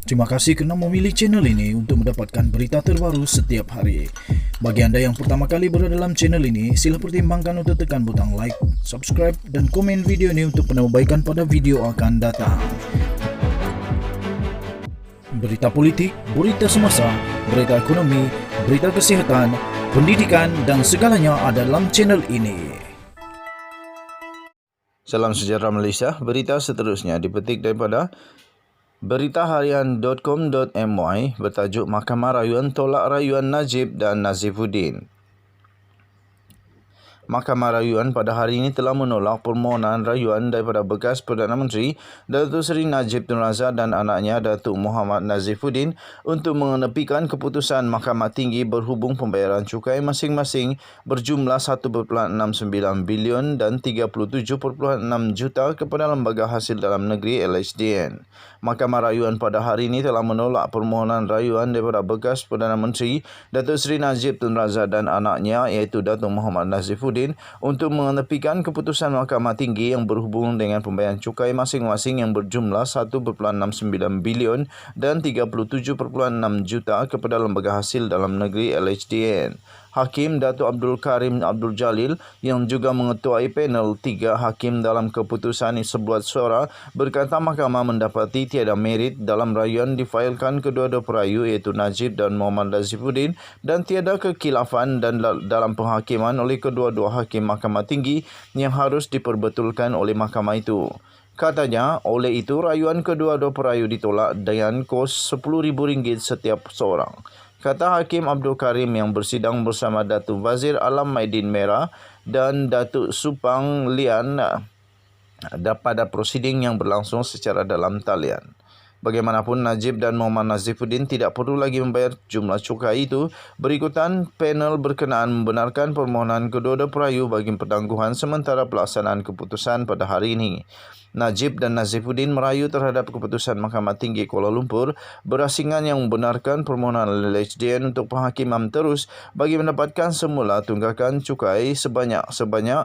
Terima kasih kerana memilih channel ini untuk mendapatkan berita terbaru setiap hari. Bagi anda yang pertama kali berada dalam channel ini, sila pertimbangkan untuk tekan butang like, subscribe dan komen video ini untuk penambahbaikan pada video akan datang. Berita politik, berita semasa, berita ekonomi, berita kesihatan, pendidikan dan segalanya ada dalam channel ini. Salam sejahtera Malaysia. Berita seterusnya dipetik daripada beritaharian.com.my bertajuk Mahkamah Rayuan tolak rayuan Najib dan Nazifuddin. Mahkamah Rayuan pada hari ini telah menolak permohonan rayuan daripada bekas Perdana Menteri Datuk Seri Najib Tun Razak dan anaknya Datuk Muhammad Nazifuddin untuk mengenepikan keputusan Mahkamah Tinggi berhubung pembayaran cukai masing-masing berjumlah 1.69 bilion dan 37.6 juta kepada Lembaga Hasil Dalam Negeri LHDN. Mahkamah Rayuan pada hari ini telah menolak permohonan rayuan daripada bekas Perdana Menteri Datuk Seri Najib Tun Razak dan anaknya iaitu Datuk Muhammad Nazifuddin untuk mengenepikan keputusan Mahkamah Tinggi yang berhubung dengan pembayaran cukai masing-masing yang berjumlah 1.69 bilion dan 37.6 juta kepada Lembaga Hasil Dalam Negeri LHDN. Hakim Datuk Abdul Karim Abdul Jalil yang juga mengetuai panel 3 hakim dalam keputusan sebuah suara berkata mahkamah mendapati tiada merit dalam rayuan difailkan kedua-dua perayu iaitu Najib dan Muhammad Nazifuddin dan tiada kekhilafan dan dalam penghakiman oleh kedua-dua hakim Mahkamah Tinggi yang harus diperbetulkan oleh mahkamah itu. Katanya, oleh itu rayuan kedua-dua perayu ditolak dengan kos RM10,000 setiap seorang. Kata Hakim Abdul Karim yang bersidang bersama Datuk Wazir Alam Maidin Merah dan Datuk Supang Lian pada prosiding yang berlangsung secara dalam talian. Bagaimanapun, Najib dan Muhammad Nazifuddin tidak perlu lagi membayar jumlah cukai itu. Berikutan, panel berkenaan membenarkan permohonan kedua-dua perayu bagi penangguhan sementara pelaksanaan keputusan pada hari ini. Najib dan Nazifuddin merayu terhadap keputusan Mahkamah Tinggi Kuala Lumpur berasingan yang membenarkan permohonan LHDN untuk penghakiman terus bagi mendapatkan semula tunggakan cukai sebanyak 1.69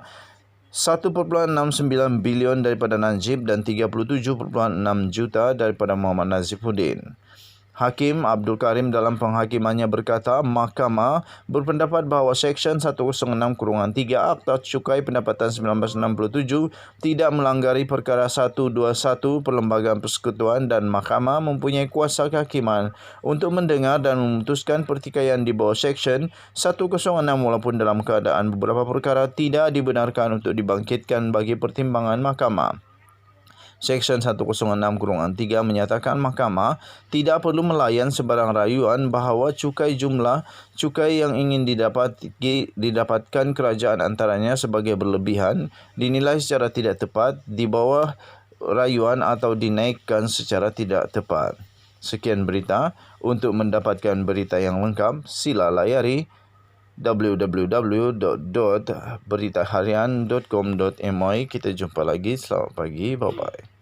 bilion daripada Najib dan 37.6 juta daripada Muhammad Nazifuddin. Hakim Abdul Karim dalam penghakimannya berkata, mahkamah berpendapat bahawa Seksyen 106-3 Akta Cukai Pendapatan 1967 tidak melanggari perkara 121 Perlembagaan Persekutuan dan mahkamah mempunyai kuasa kehakiman untuk mendengar dan memutuskan pertikaian di bawah Seksyen 106 walaupun dalam keadaan beberapa perkara tidak dibenarkan untuk dibangkitkan bagi pertimbangan mahkamah. Seksyen 106-3 menyatakan mahkamah tidak perlu melayan sebarang rayuan bahawa jumlah cukai yang ingin didapatkan kerajaan antaranya sebagai berlebihan, dinilai secara tidak tepat, di bawah rayuan atau dinaikkan secara tidak tepat. Sekian berita. Untuk mendapatkan berita yang lengkap, sila layari www.beritaharian.com.my. Kita jumpa lagi. Selamat pagi. Bye-bye.